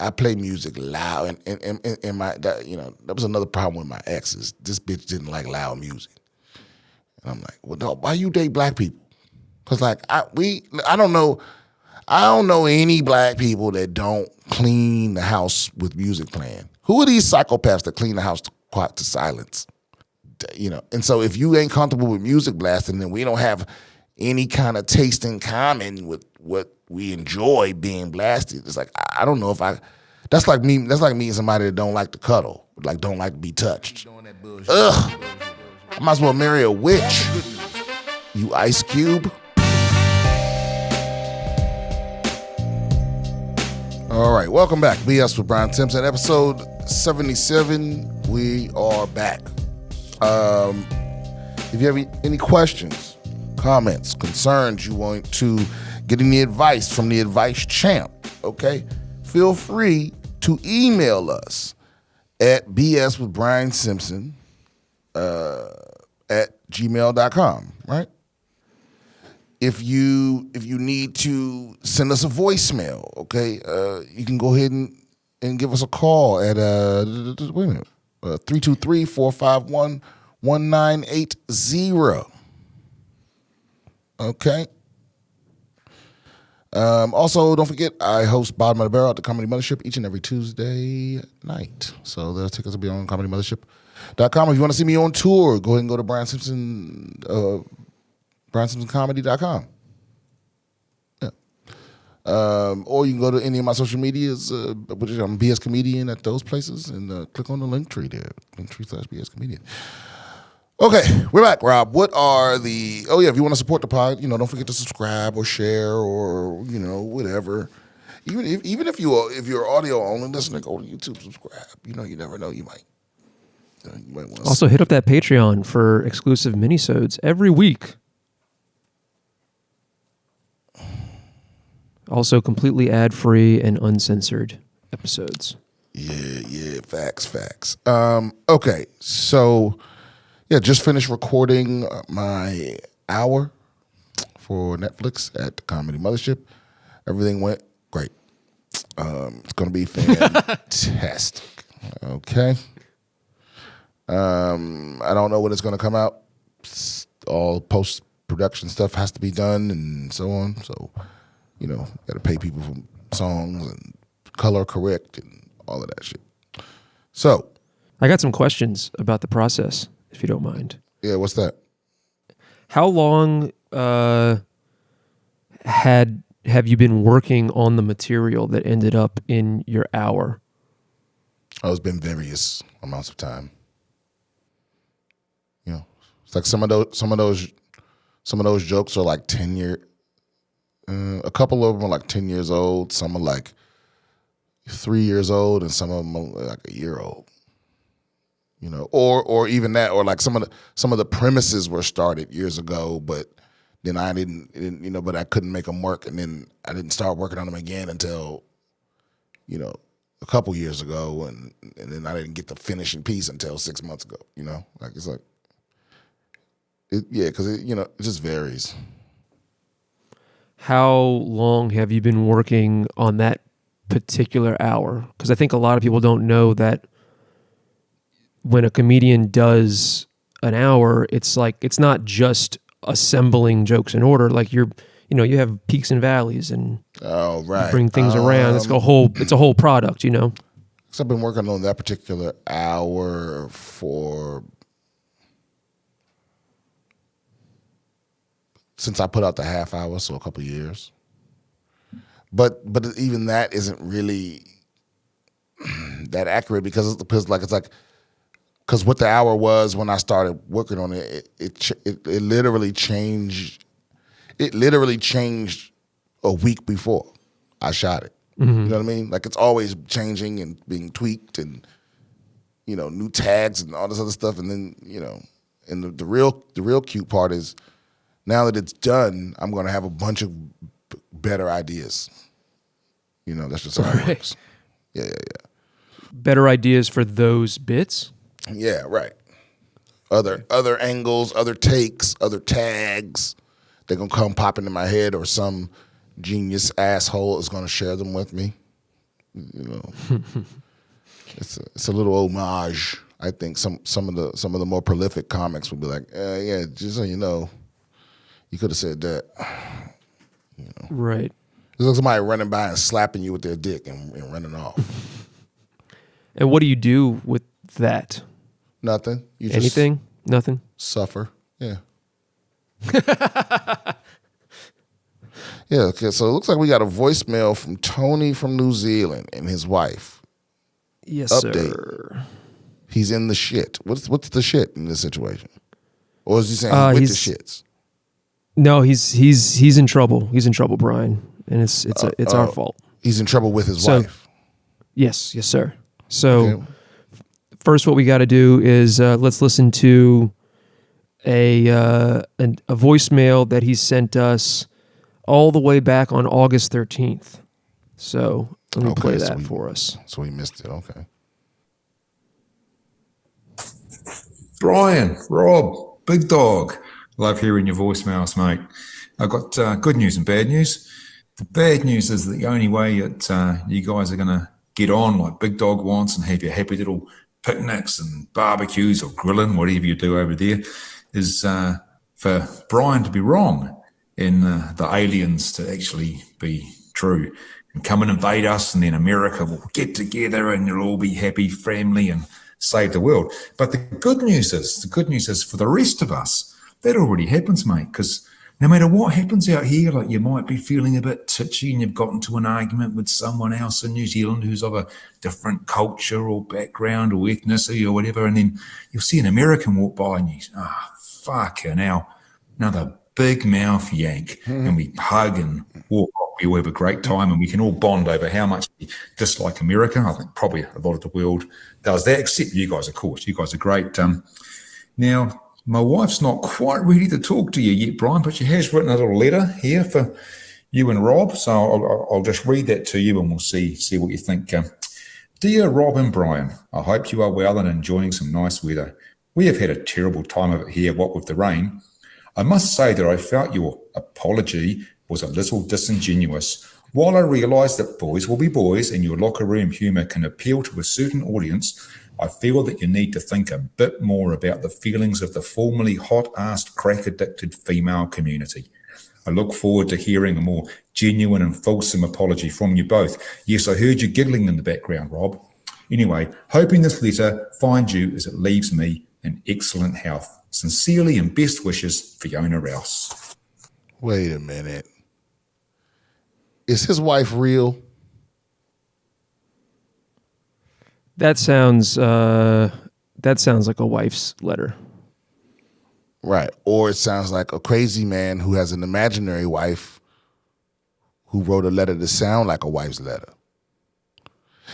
I play music loud, and my that, that was another problem with my exes. This bitch didn't like loud music, and I'm like, well, no, why you date black people? Cause like I don't know any black people that don't clean the house with music playing. Who are these psychopaths that clean the house to silence? And so if you ain't comfortable with music blasting, then we don't have any kind of taste in common with what we enjoy being blasted. It's like I don't know if that's like me. That's like meeting somebody that don't like to cuddle, like don't like to be touched. Ugh. I might as well marry a witch. You Ice Cube. All right, welcome back. BS with Brian Simpson, episode 77. We are back. If you have any questions, comments, concerns, you want to get any advice from the advice champ, okay, feel free to email us at BSwithBrianSimpson at gmail.com, right? If you need to send us a voicemail, okay, you can go ahead and give us a call at 323-451-1980. Okay. Also, don't forget, I host Bottom of the Barrel at the Comedy Mothership each and every Tuesday night. So the tickets will be on ComedyMothership.com. If you want to see me on tour, go ahead and go to Brian Simpson, BrianSimpsonComedy.com. Yeah. Or you can go to any of my social medias, which is I'm BS Comedian at those places, and click on the link tree there, linktree/BS Comedian. Okay, we're back, Rob. What are if you want to support the pod, don't forget to subscribe or share or, whatever. Even if you're audio only listener, go to YouTube, subscribe. You never know, you might want to. Also, hit up that Patreon for exclusive minisodes every week. Also, completely ad-free and uncensored episodes. Yeah, facts. Okay, so... yeah, just finished recording my hour for Netflix at the Comedy Mothership. Everything went great. It's going to be fantastic. Okay. I don't know when it's going to come out. All post-production stuff has to be done and so on. So, got to pay people for songs and color correct and all of that shit. So. I got some questions about the process, if you don't mind. Yeah, what's that? How long have you been working on the material that ended up in your hour? Oh, it's been various amounts of time. It's like some of those jokes are like 10 year. A couple of them are like 10 years old. Some are like 3 years old, and some of them are like a year old. Or even that, or like some of the premises were started years ago, but then I didn't, but I couldn't make them work, and then I didn't start working on them again until, a couple years ago, and then I didn't get the finishing piece until 6 months ago. It's like, because it just varies. How long have you been working on that particular hour? Because I think a lot of people don't know that when a comedian does an hour, it's like, it's not just assembling jokes in order. Like you have peaks and valleys, and you bring things around. It's a whole product, So I've been working on that particular hour since I put out the half hour, so a couple of years. But even that isn't really that accurate because what the hour was when I started working on it, it literally changed. It literally changed a week before I shot it. Mm-hmm. You know what I mean? Like, it's always changing and being tweaked, and new tags and all this other stuff. And then and the real cute part is now that it's done, I'm going to have a bunch of better ideas. That's just how it works. Yeah. Better ideas for those bits. Yeah, right. Other angles, other takes, other tags. They're going to come pop into my head, or some genius asshole is going to share them with me. You know, it's a little homage. I think some of the more prolific comics would be like, yeah, just so you know, you could have said that. You know, right? It's like somebody running by and slapping you with their dick and running off. And what do you do with that? Nothing. You just Anything? Nothing. suffer. Yeah. Yeah. Okay. So it looks like we got a voicemail from Tony from New Zealand and his wife. Yes, Update. sir. He's in the shit. What's the shit in this situation? Or is he saying he's with the shits? No, he's in trouble. He's in trouble, Brian, and it's our fault. He's in trouble with his wife. Yes, sir. So first, what we got to do is let's listen to a voicemail that he sent us all the way back on August 13th. So let me play that for us. So we missed it. Okay. Brian, Rob, big dog. Love hearing your voicemails, mate. I've got good news and bad news. The bad news is that the only way that you guys are going to get on like Big Dog wants and have your happy little picnics and barbecues or grilling, whatever you do over there, is for Brian to be wrong and the aliens to actually be true and come and invade us, and then America will get together and you'll all be happy family and save the world. But the good news is for the rest of us, that already happens, mate, because no matter what happens out here, like you might be feeling a bit titchy and you've gotten to an argument with someone else in New Zealand who's of a different culture or background or ethnicity or whatever, and then you'll see an American walk by and you, fucking hell, another big mouth yank, and we hug and walk off. We all have a great time and we can all bond over how much we dislike America. I think probably a lot of the world does that, except you guys, of course. You guys are great. Now, my wife's not quite ready to talk to you yet, Brian, but she has written a little letter here for you and Rob. So I'll just read that to you and we'll see what you think. Dear Rob and Brian, I hope you are well and enjoying some nice weather. We have had a terrible time of it here, what with the rain. I must say that I felt your apology was a little disingenuous. While I realise that boys will be boys and your locker room humour can appeal to a certain audience, I feel that you need to think a bit more about the feelings of the formerly hot-assed, crack-addicted female community. I look forward to hearing a more genuine and fulsome apology from you both. Yes, I heard you giggling in the background, Rob. Anyway, hoping this letter finds you as it leaves me in excellent health. Sincerely and best wishes, Fiona Rouse. Wait a minute. Is his wife real? That sounds like a wife's letter. Right. Or it sounds like a crazy man who has an imaginary wife who wrote a letter to sound like a wife's letter.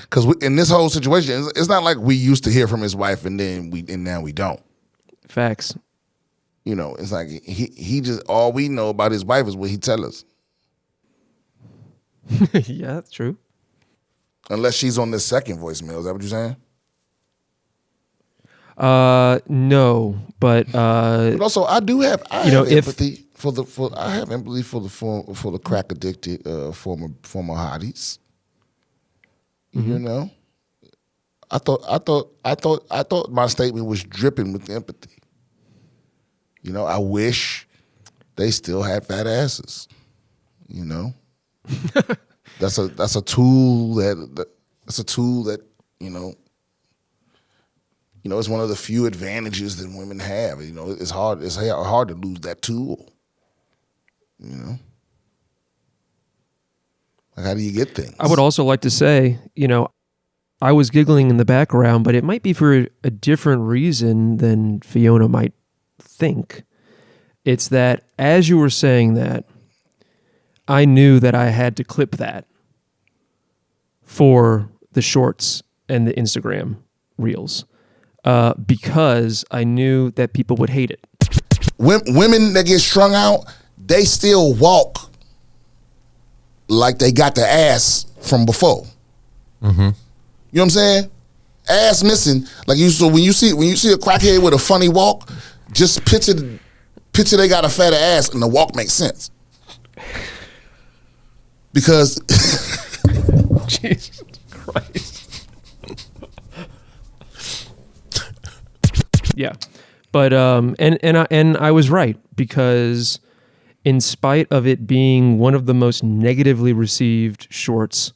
Because in this whole situation, it's not like we used to hear from his wife and now we don't. Facts. You know, it's like he just, all we know about his wife is what he tell us. Yeah, that's true. Unless she's on this second voicemail. Is that what you're saying? No, but also I have empathy for the crack addicted former hotties. Mm-hmm. You know, I thought my statement was dripping with empathy. You know, I wish they still had fat asses. You know, that's a tool that you know, it's one of the few advantages that women have. You know, it's hard to lose that tool. You know, like how do you get things? I would also like to say, you know, I was giggling in the background, but it might be for a different reason than Fiona might think. It's that as you were saying that, I knew that I had to clip that for the shorts and the Instagram reels because I knew that people would hate it. Women that get strung out, they still walk like they got the ass from before. Mm-hmm. You know what I'm saying? Ass missing. Like when you see a crackhead with a funny walk, just picture they got a fatter ass and the walk makes sense. Because Jesus Christ. Yeah. But and I was right, because in spite of it being one of the most negatively received shorts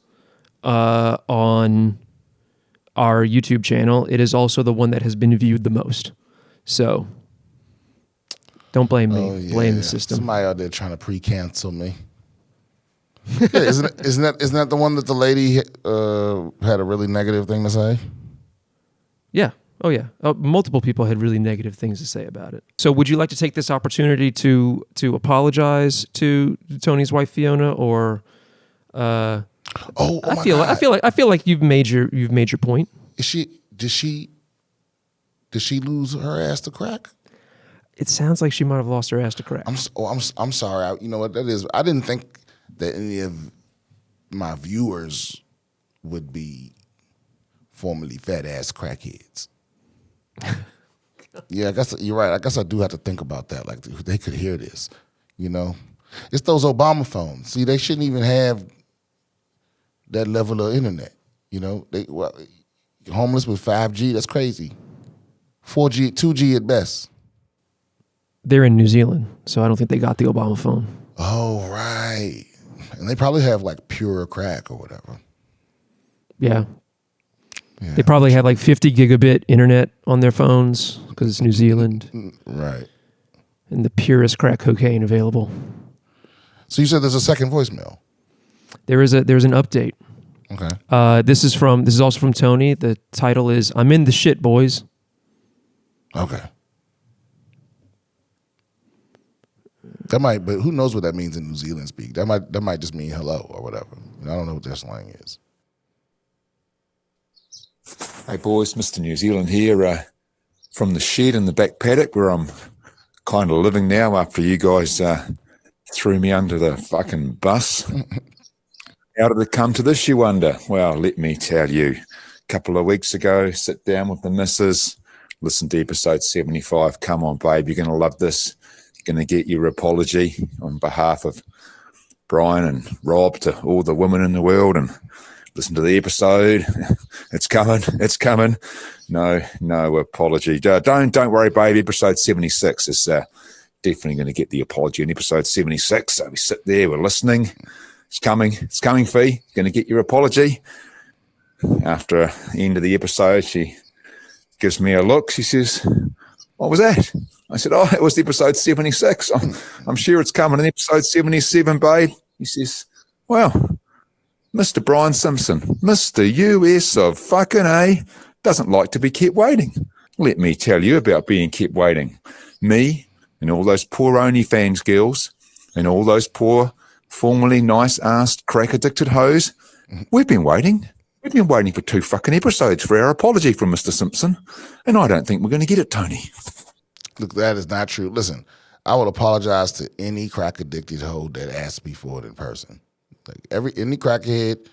on our YouTube channel, it is also the one that has been viewed the most. So don't blame me. Blame the system. Somebody out there trying to pre-cancel me. Yeah, isn't that the one that the lady had a really negative thing to say? Yeah. Oh, yeah. Multiple people had really negative things to say about it. So would you like to take this opportunity to apologize to Tony's wife, Fiona, or I feel like you've made your point. Did she lose her ass to crack? It sounds like she might have lost her ass to crack. I'm sorry. You know what that is? I didn't think that any of my viewers would be formerly fat ass crackheads. Yeah, I guess you're right. I guess I do have to think about that. Like, they could hear this, you know? It's those Obama phones. See, they shouldn't even have that level of internet, you know? Homeless with 5G, that's crazy. 4G, 2G at best. They're in New Zealand, so I don't think they got the Obama phone. Oh, right. And they probably have like pure crack or whatever. Yeah. They probably have like 50 gigabit internet on their phones because it's New Zealand. Right. And the purest crack cocaine available. So you said there's a second voicemail. There's an update. Okay. This is also from Tony. The title is "I'm in the shit, boys." Okay. But who knows what that means in New Zealand speak? That might just mean hello or whatever. I don't know what their slang is. Hey boys, Mr. New Zealand here from the shed in the back paddock where I'm kind of living now after you guys threw me under the fucking bus. How did it come to this, you wonder? Well, let me tell you. A couple of weeks ago, sit down with the missus, listen to episode 75. Come on, babe, you're going to love this. You're going to get your apology on behalf of Brian and Rob to all the women in the world, and listen to the episode. It's coming. No apology. Don't worry, babe. Episode 76 is definitely going to get the apology in episode 76. So we sit there, we're listening. It's coming, Fee. Going to get your apology. After the end of the episode, she gives me a look. She says, "What was that?" I said, "Oh, it was episode 76. I'm sure it's coming in episode 77, babe." He says, "Well, Mr. Brian Simpson, Mr. US of fucking A, doesn't like to be kept waiting. Let me tell you about being kept waiting. Me and all those poor OnlyFans girls and all those poor, formerly nice-assed, crack-addicted hoes, we've been waiting. We've been waiting for 2 fucking episodes for our apology from Mr. Simpson, and I don't think we're going to get it, Tony." Look, that is not true. Listen, I would apologize to any crack-addicted hoe that asked me for it in person. Like any crackhead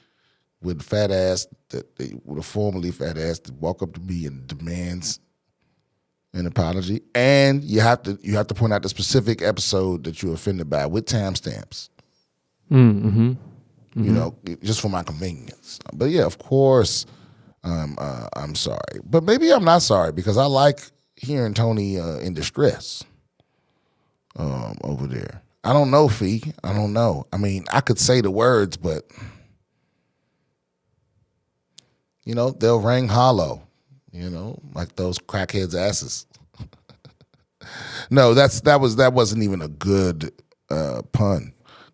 with a fat ass with a formerly fat ass that walk up to me and demands an apology, and you have to point out the specific episode that you're offended by with timestamps. Mm-hmm. You know, just for my convenience. But yeah, of course, I'm sorry. But maybe I'm not sorry because I like hearing Tony in distress over there. I don't know, Fee. I don't know. I mean, I could say the words, but you know, they'll ring hollow. You know, like those crackheads' asses. No, that wasn't even a good pun.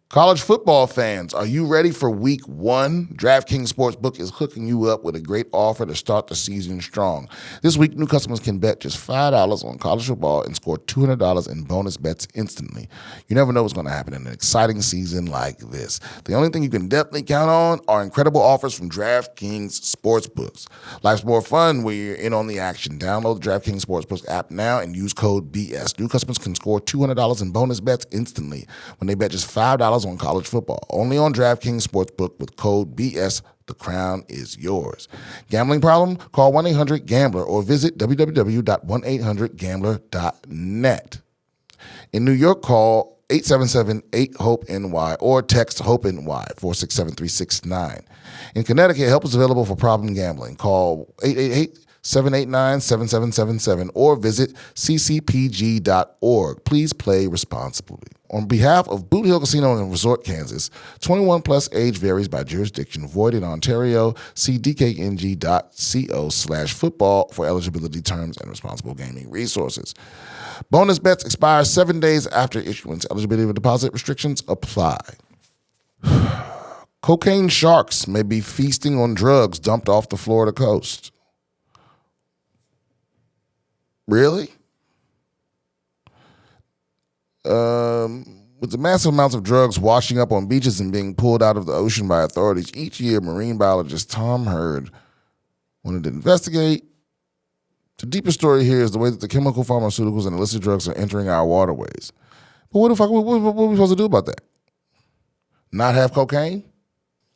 College football fans, are you ready for week 1? DraftKings Sportsbook is hooking you up with a great offer to start the season strong. This week, new customers can bet just $5 on college football and score $200 in bonus bets instantly. You never know what's going to happen in an exciting season like this. The only thing you can definitely count on are incredible offers from DraftKings Sportsbooks. Life's more fun when you're in on the action. Download the DraftKings Sportsbook app now and use code BS. New customers can score $200 in bonus bets instantly when they bet just $5 on college football. Only on DraftKings Sportsbook with code BS. The crown is yours. Gambling problem? Call 1-800-GAMBLER or visit www.1800gambler.net. In New York, call 877-8-HOPE-NY or text HOPE-NY 467-369. In Connecticut, help is available for problem gambling. Call 888-789-7777 or visit ccpg.org. Please play responsibly. On behalf of Boot Hill Casino and Resort, Kansas, 21 plus, age varies by jurisdiction, void in Ontario. See dkng.co/football for eligibility terms and responsible gaming resources. Bonus bets expire 7 days after issuance. Eligibility deposit restrictions apply. Cocaine sharks may be feasting on drugs dumped off the Florida coast. Really? With the massive amounts of drugs washing up on beaches and being pulled out of the ocean by authorities each year, marine biologist Tom Hurd wanted to investigate. The deeper story here is the way that the chemical, pharmaceuticals, and illicit drugs are entering our waterways. But what are we supposed to do about that? Not have cocaine?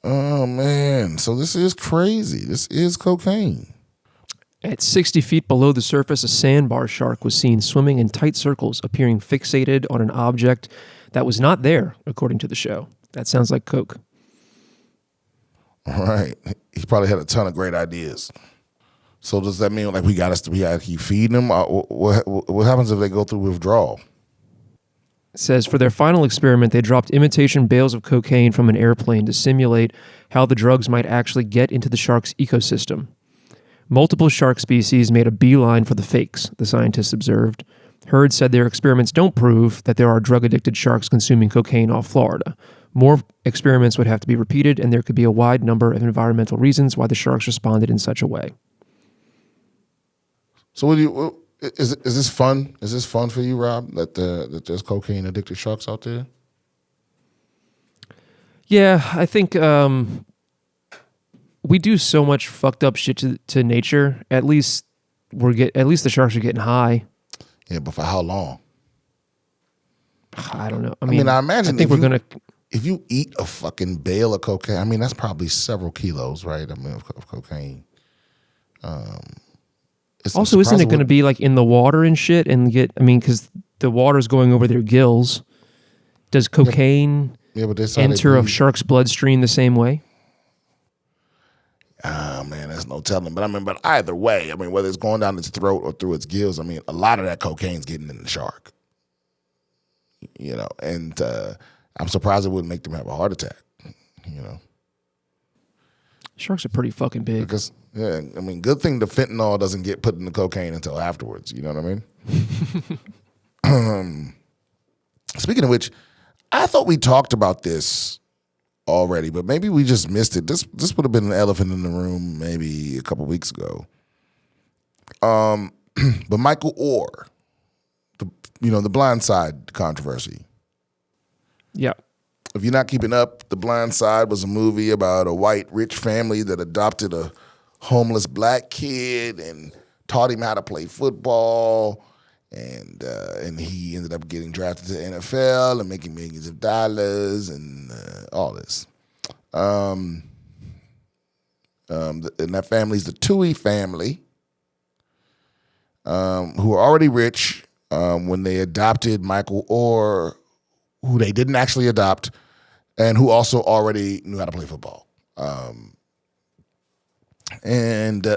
Oh, man. So this is crazy. This is cocaine. At 60 feet below the surface, a sandbar shark was seen swimming in tight circles, appearing fixated on an object that was not there, according to the show. That sounds like coke. All right. He probably had a ton of great ideas. So does that mean like we got to keep feeding them? What happens if they go through withdrawal? It says for their final experiment, they dropped imitation bales of cocaine from an airplane to simulate how the drugs might actually get into the shark's ecosystem. Multiple shark species made a beeline for the fakes, the scientists observed. Hurd said their experiments don't prove that there are drug-addicted sharks consuming cocaine off Florida. More experiments would have to be repeated, and there could be a wide number of environmental reasons why the sharks responded in such a way. So is this fun? Is this fun for you, Rob, that there's cocaine-addicted sharks out there? Yeah, I think we do so much fucked up shit to nature. At least the sharks are getting high. Yeah, but for how long? I don't know. I imagine if you eat a fucking bale of cocaine, I mean, that's probably several kilos, right? I mean, of cocaine. Also, isn't it going to be like in the water and shit because the water's going over their gills. Does cocaine enter a shark's bloodstream the same way? Ah, man, there's no telling. But either way, whether it's going down its throat or through its gills, a lot of that cocaine's getting in the shark. And I'm surprised it wouldn't make them have a heart attack. Sharks are pretty fucking big. Because, good thing the fentanyl doesn't get put in the cocaine until afterwards. You know what I mean? Speaking of which, I thought we talked about this already, but maybe we just missed it. This would have been an elephant in the room maybe a couple weeks ago. But Michael Oher, the Blind Side controversy. Yeah. If you're not keeping up, The Blind Side was a movie about a white rich family that adopted a homeless black kid and taught him how to play football, and he ended up getting drafted to the NFL and making millions of dollars and all this. And that family's the Toohey family, who are already rich when they adopted Michael Oher, who they didn't actually adopt, and who also already knew how to play football.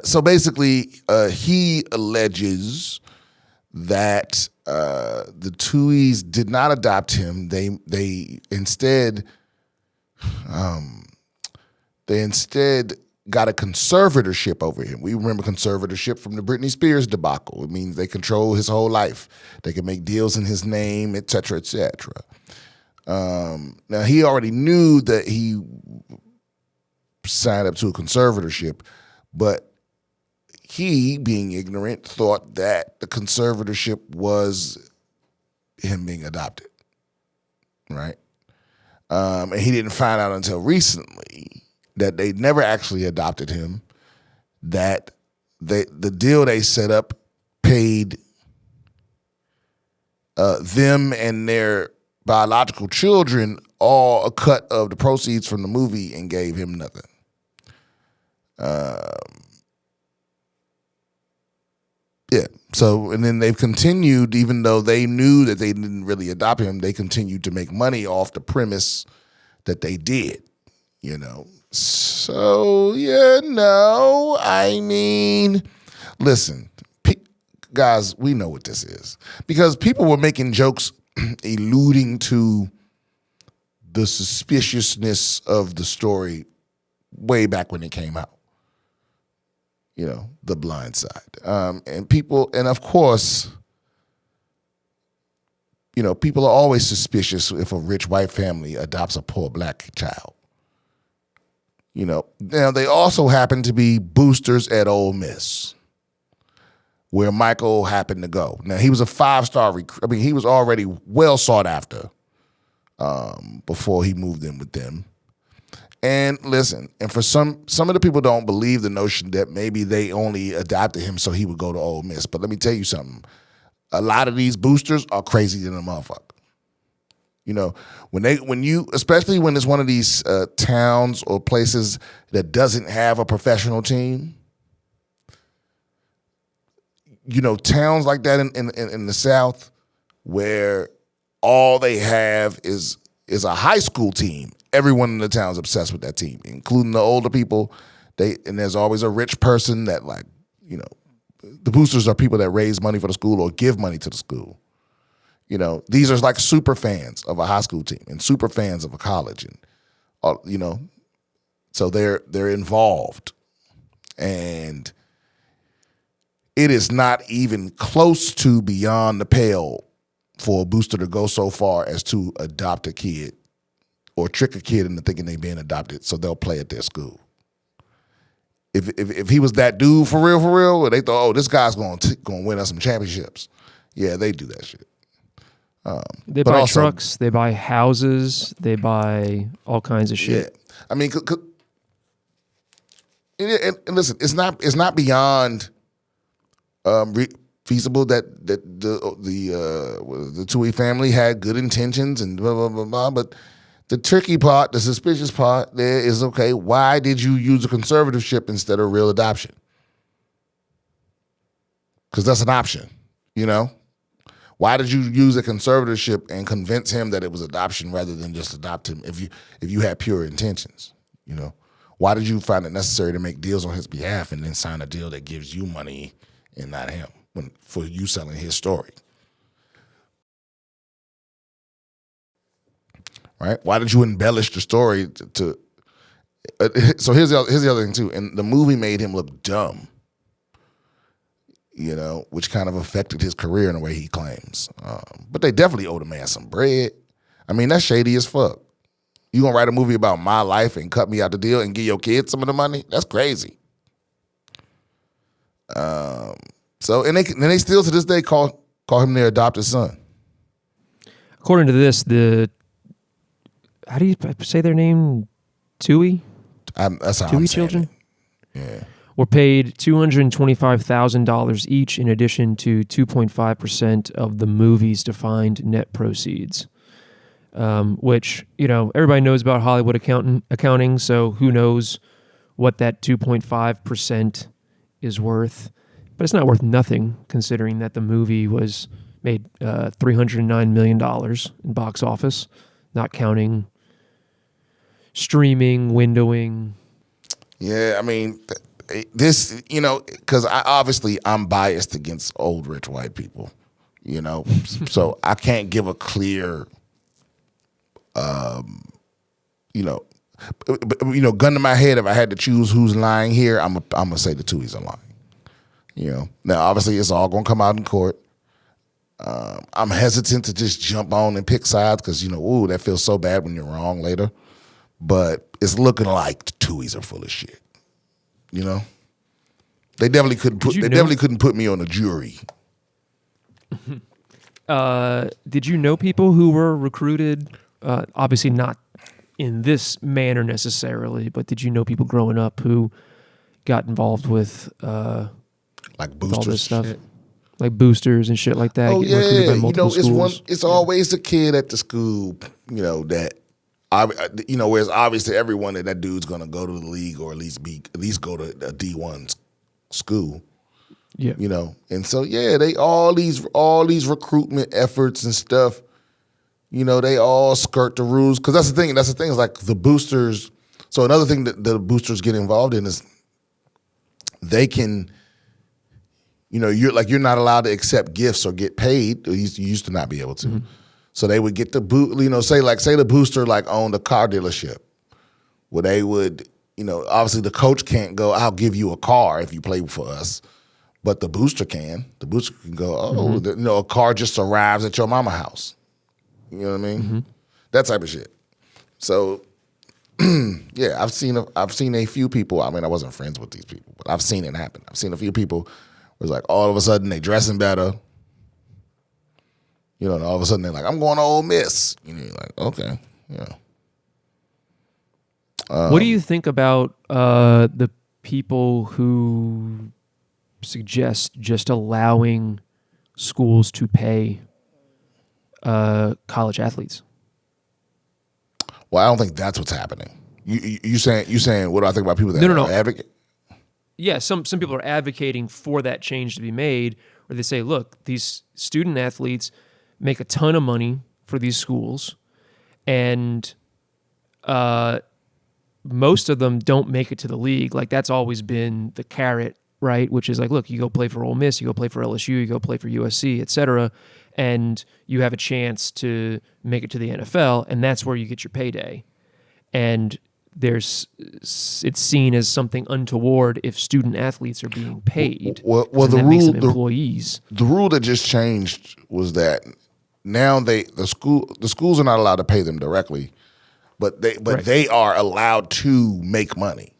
So basically, he alleges that the Tooheys did not adopt him. They instead got a conservatorship over him. We remember conservatorship from the Britney Spears debacle. It means they control his whole life. They can make deals in his name, et cetera, et cetera. Now, he already knew that he signed up to a conservatorship, but he, being ignorant, thought that the conservatorship was him being adopted, right? And he didn't find out until recently that they never actually adopted him, that the deal they set up paid them and their biological children all a cut of the proceeds from the movie and gave him nothing. So So, and then they've continued, even though they knew that they didn't really adopt him, they continued to make money off the premise that they did, you know. So, I mean, listen, guys, we know what this is. Because people were making jokes alluding to the suspiciousness of the story way back when it came out. You know, The Blind Side. And of course, you know, people are always suspicious if a rich white family adopts a poor black child. You know, now they also happen to be boosters at Ole Miss, where Michael happened to go. Now, he was a 5-star recruit. I mean, he was already well sought after before he moved in with them. And listen, and for some of the people don't believe the notion that maybe they only adopted him so he would go to Ole Miss. But let me tell you something. A lot of these boosters are crazy than a motherfucker. You know, especially when it's one of these towns or places that doesn't have a professional team. You know, towns like that in the South where all they have is a high school team. Everyone in the town is obsessed with that team, including the older people. And there's always a rich person that, like, you know, the boosters are people that raise money for the school or give money to the school. You know, these are like super fans of a high school team and super fans of a college, and you know, so they're involved, and it is not even close to beyond the pale for a booster to go so far as to adopt a kid or trick a kid into thinking they're being adopted so they'll play at their school. If he was that dude for real, they thought, oh, this guy's going to win us some championships. Yeah, they do that shit. They buy trucks, they buy houses, they buy all kinds of shit. Yeah, I mean, and listen, it's not beyond feasible that the Tui family had good intentions and blah blah blah blah. But the tricky part, the suspicious part, there is, okay, why did you use a conservatorship instead of real adoption? Because that's an option, you know. Why did you use a conservatorship and convince him that it was adoption rather than just adopt him if you had pure intentions, you know? Why did you find it necessary to make deals on his behalf and then sign a deal that gives you money and not him for you selling his story? Right? Why did you embellish the story to so here's the other thing too. And the movie made him look dumb. You know, which kind of affected his career in a way he claims. But they definitely owe the man some bread. I mean, that's shady as fuck. You gonna write a movie about my life and cut me out the deal and give your kids some of the money? That's crazy. So they still to this day call him their adopted son. According to this, how do you say their name? Tui? That's how Tui I'm saying children? It. Yeah. Were paid $225,000 each in addition to 2.5% of the movie's defined net proceeds, which, you know, everybody knows about Hollywood accounting, so who knows what that 2.5% is worth. But it's not worth nothing considering that the movie was made $309 million in box office, not counting streaming, windowing. Yeah, I mean... This, you know, because I'm biased against old rich white people, you know, so I can't give a clear, gun to my head. If I had to choose who's lying here, I'm gonna say the Tui's are lying. You know, now obviously it's all gonna come out in court. I'm hesitant to just jump on and pick sides because, you know, ooh, that feels so bad when you're wrong later. But it's looking like the Tui's are full of shit. You know, they definitely couldn't put me on a jury. Did you know people who were recruited? Obviously not in this manner necessarily, but did you know people growing up who got involved with like boosters, all this stuff, shit. Like boosters and shit like that? Oh getting recruited by multiple schools? It's always the kid at the school, you know, that. Where it's obvious to everyone that dude's gonna go to the league or at least go to a D1 school. Yeah. You know, and so they all these recruitment efforts and stuff. You know, they all skirt the rules because that's the thing. That's the thing is like the boosters. So another thing that the boosters get involved in is they can. You know, you're not allowed to accept gifts or get paid. You used to not be able to. Mm-hmm. So they would get the say the booster like owned a car dealership. Well, they would, obviously the coach can't go, I'll give you a car if you play for us. But the booster can. The booster can go, a car just arrives at your mama's house. You know what I mean? Mm-hmm. That type of shit. So, yeah, I've seen a few people. I mean, I wasn't friends with these people, but I've seen it happen. I've seen a few people. It's like all of a sudden they dressing better. And all of a sudden they're like, I'm going to Ole Miss. You're like, okay, yeah. What do you think about the people who suggest just allowing schools to pay college athletes? Well, I don't think that's what's happening. You saying what do I think about people that no. advocate? Yeah, some people are advocating for that change to be made, where they say, look, these student athletes make a ton of money for these schools, and most of them don't make it to the league. Like, that's always been the carrot, right? Which is like, look, you go play for Ole Miss, you go play for LSU, you go play for USC, et cetera, and you have a chance to make it to the NFL, and that's where you get your payday. And it's seen as something untoward if student athletes are being paid. Well, the rule, makes them employees. The rule that just changed was that now the schools are not allowed to pay them directly, but they are allowed to make money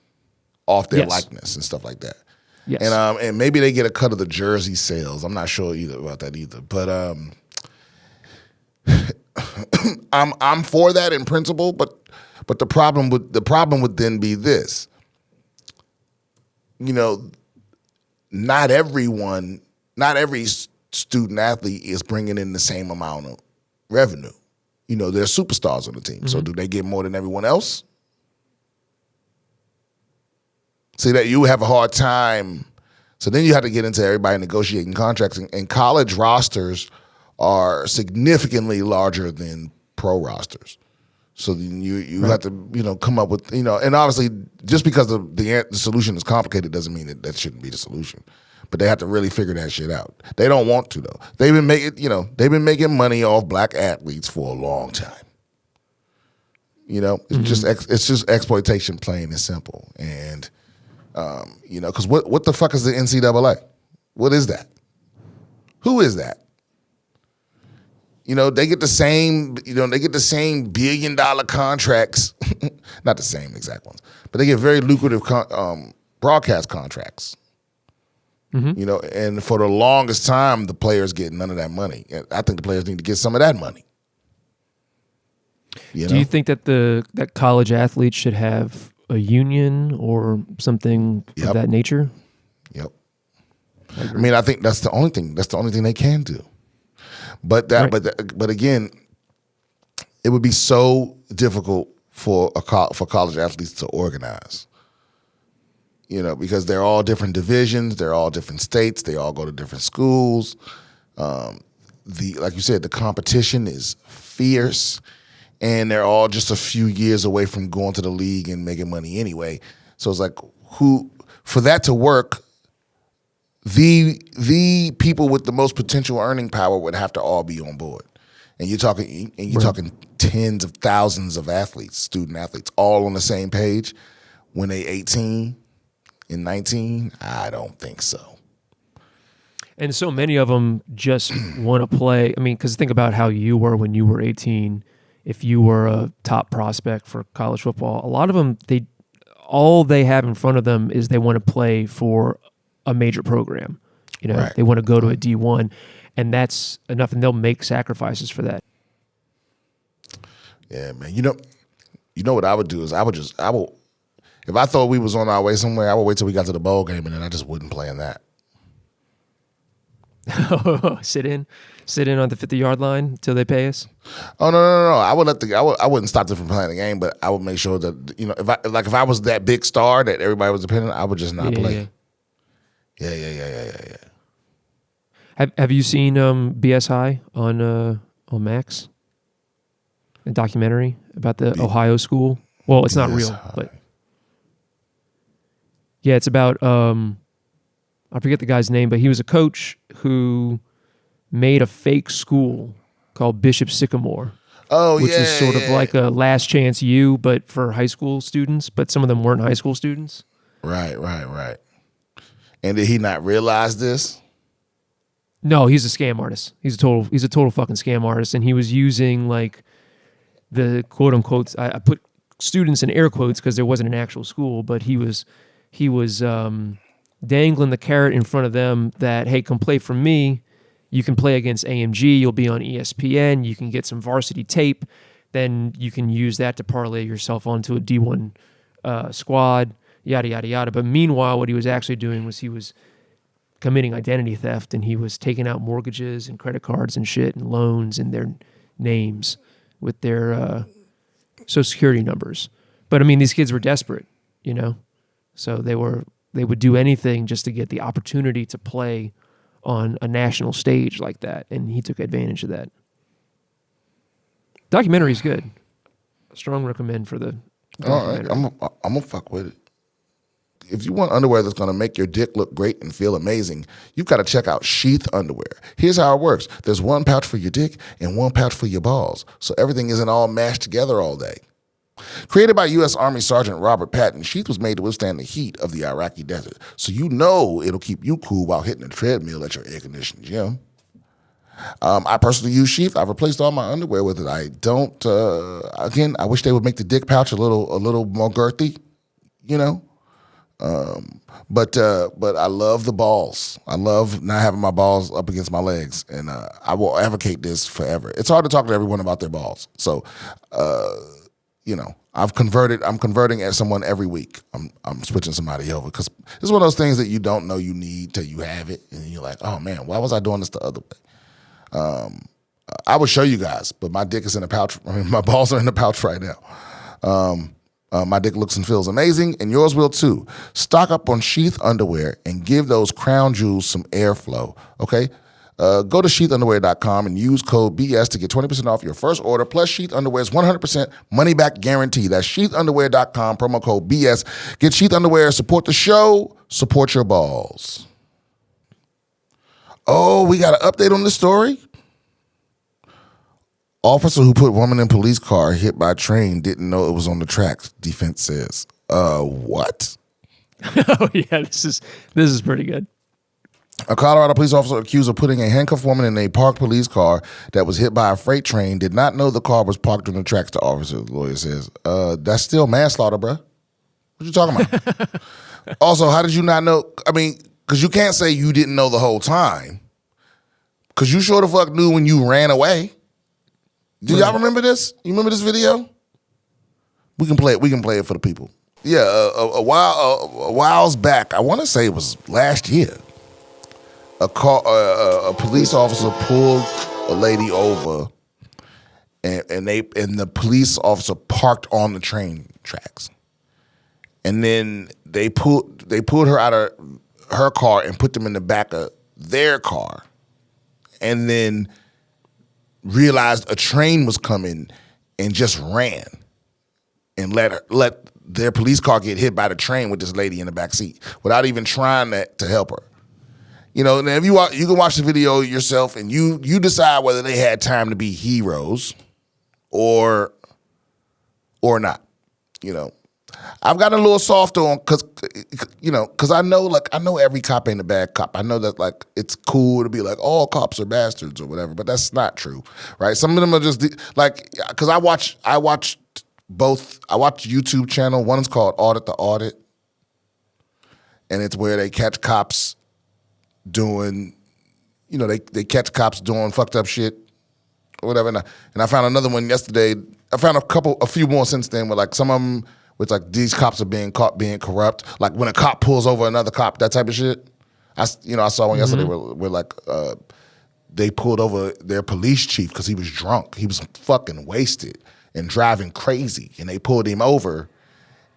off their likeness and stuff like that. Yes. And maybe they get a cut of the jersey sales. I'm not sure about that either. But I'm for that in principle, but the problem would then be this. Not every student athlete is bringing in the same amount of revenue. They're superstars on the team. Mm-hmm. So do they get more than everyone else? See, that you have a hard time. So then you have to get into everybody negotiating contracts. And college rosters are significantly larger than pro rosters. So then you have to come up with and obviously just because the solution is complicated doesn't mean that shouldn't be the solution. But they have to really figure that shit out. They don't want to though. They've been making money off black athletes for a long time. It's just exploitation, plain and simple. And because what the fuck is the NCAA? What is that? Who is that? They get the same, $1 billion contracts, not the same exact ones, but they get very lucrative broadcast contracts. Mm-hmm. And for the longest time, the players get none of that money. I think the players need to get some of that money. Do you think that that college athletes should have a union or something of that nature? Yep. I mean, I think that's the only thing. That's the only thing they can do. But but again, it would be so difficult for college athletes to organize. Because they're all different divisions, they're all different states, they all go to different schools. Like you said, the competition is fierce, and they're all just a few years away from going to the league and making money anyway. So it's like, for that to work, the people with the most potential earning power would have to all be on board. And you're talking tens of thousands of athletes, student athletes, all on the same page when they 18 and 19. I don't think so. And so many of them just want to play. I mean, because think about how you were when you were 18. If you were a top prospect for college football, a lot of them, all they have in front of them is they want to play for a major program. They want to go to a D1, and that's enough, and they'll make sacrifices for that. Yeah, man. What I would do is if I thought we was on our way somewhere, I would wait till we got to the bowl game, and then I just wouldn't play in that. Sit in on the 50-yard line until they pay us. Oh no! I wouldn't stop them from playing the game, but I would make sure that if I was that big star that everybody was depending on, I would just not play. Yeah. Have you seen BS High on Max? A documentary about the Ohio school. Well, it's not BS real, High. but yeah, it's about I forget the guy's name, but he was a coach who made a fake school called Bishop Sycamore. Oh, which is sort of yeah. like a Last Chance U, but for high school students. But some of them weren't high school students. Right. And did he not realize this? No, he's a scam artist. He's a total fucking scam artist, and he was using like the quote unquote. I put students in air quotes because there wasn't an actual school, but he was dangling the carrot in front of them that, hey, come play for me. You can play against AMG. You'll be on ESPN. You can get some varsity tape. Then you can use that to parlay yourself onto a D1 squad, yada, yada, yada. But meanwhile, what he was actually doing was he was committing identity theft, and he was taking out mortgages and credit cards and shit and loans in their names with their Social Security numbers. But, I mean, these kids were desperate, you know? So they would do anything just to get the opportunity to play on a national stage like that, and he took advantage of that. Documentary's good. Strong recommend for the documentary. All right, I'm gonna fuck with it. If you want underwear that's gonna make your dick look great and feel amazing, you've got to check out Sheath underwear. Here's how it works: there's one pouch for your dick and one pouch for your balls, so everything isn't all mashed together all day. Created by U.S. Army Sergeant Robert Patton, Sheath was made to withstand the heat of the Iraqi desert, so you know it'll keep you cool while hitting a treadmill at your air-conditioned gym. I personally use Sheath. I've replaced all my underwear with it. I don't. Again, I wish they would make the dick pouch a little more girthy, you know. But I love the balls. I love not having my balls up against my legs, and I will advocate this forever. It's hard to talk to everyone about their balls, so. You know, I'm converting as someone every week. I'm switching somebody over because it's one of those things that you don't know you need till you have it, and you're like, oh man, why was I doing this the other way? I would show you guys, but my dick is in a pouch. I mean, my balls are in the pouch right now. My dick looks and feels amazing, and yours will too. Stock up on Sheath underwear and give those crown jewels some airflow. Okay. Go to sheathunderwear.com and use code BS to get 20% off your first order. Plus, Sheath Underwear's 100% money back guarantee. That's sheathunderwear.com, promo code BS. Get Sheath Underwear, support the show, support your balls. Oh, we got an update on this story? Officer who put woman in police car hit by train didn't know it was on the tracks, defense says. What? Oh, yeah, this is pretty good. A Colorado police officer accused of putting a handcuffed woman in a parked police car that was hit by a freight train did not know the car was parked on the tracks, the officer, the lawyer says. That's still manslaughter, bruh. What you talking about? Also, how did you not know? I mean, because you can't say you didn't know the whole time. Because you sure the fuck knew when you ran away. Do y'all remember this? You remember this video? We can play it for the people. Yeah, a while back, I want to say it was last year. A police officer pulled a lady over, and the police officer parked on the train tracks, and then they pulled her out of her car and put them in the back of their car, and then realized a train was coming and just ran, and let their police car get hit by the train with this lady in the back seat without even trying to help her. You know, and if you can watch the video yourself, and you decide whether they had time to be heroes or not. You know, I've gotten a little softer on because I know every cop ain't a bad cop. I know that like it's cool to be like all cops are bastards or whatever, but that's not true, right? Some of them are just like because I watched both. I watched YouTube channel. One is called Audit the Audit, and it's where they catch cops doing, you know, they catch cops doing fucked up shit or whatever. And I found another one yesterday. I found a few more since then where like some of them with like these cops are being caught being corrupt. Like when a cop pulls over another cop, that type of shit. I saw one yesterday where like they pulled over their police chief because he was drunk. He was fucking wasted and driving crazy. And they pulled him over,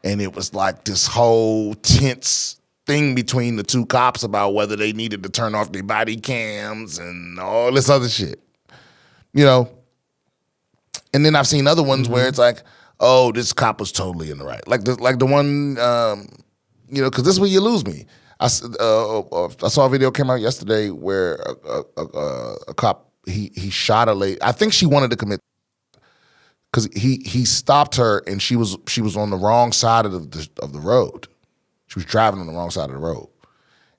and it was like this whole tense thing between the two cops about whether they needed to turn off their body cams and all this other shit. You know? And then I've seen other ones where it's like, oh, this cop was totally in the right. Like the one, you know, because this is where you lose me. I saw a video came out yesterday where a cop, he shot a lady. I think she wanted to commit, because he stopped her and she was on the wrong side of the road. She was driving on the wrong side of the road.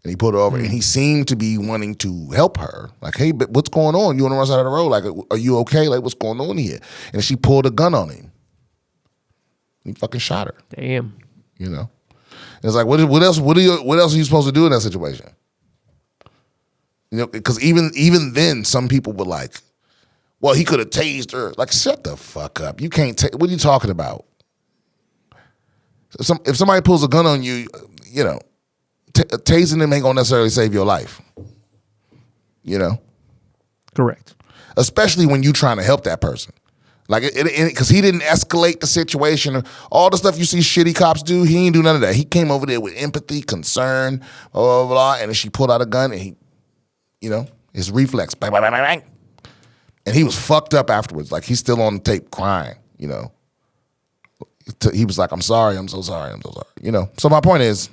And he pulled her over and he seemed to be wanting to help her. Like, hey, but what's going on? You on the wrong side of the road? Like, are you okay? Like, what's going on here? And she pulled a gun on him. He fucking shot her. Damn. You know? And it's like, what else are you supposed to do in that situation? You know, because even then, some people were like, well, he could have tased her. Like, shut the fuck up. You can't what are you talking about? If somebody pulls a gun on you, you know, tasing them ain't gonna necessarily save your life. You know? Correct. Especially when you trying to help that person. Like, because he didn't escalate the situation. All the stuff you see shitty cops do, he ain't do none of that. He came over there with empathy, concern, blah, blah, blah, and then she pulled out a gun and he, you know, his reflex, bang, bang, bang, bang. And he was fucked up afterwards. Like, he's still on the tape crying, you know. He was like, I'm sorry, I'm so sorry, I'm so sorry. You know, so my point is,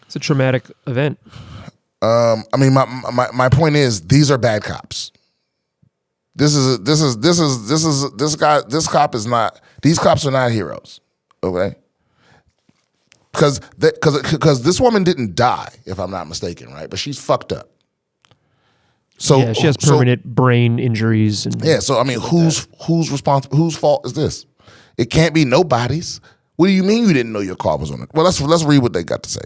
it's a traumatic event. I mean, my point is, these are bad cops. This cop is not. These cops are not heroes. Okay, because this woman didn't die, if I'm not mistaken, right? But she's fucked up. So yeah, she has permanent brain injuries. And yeah, so I mean, who's responsible? Whose fault is this? It can't be nobody's. What do you mean you didn't know your car was on it? Well, let's read what they got to say.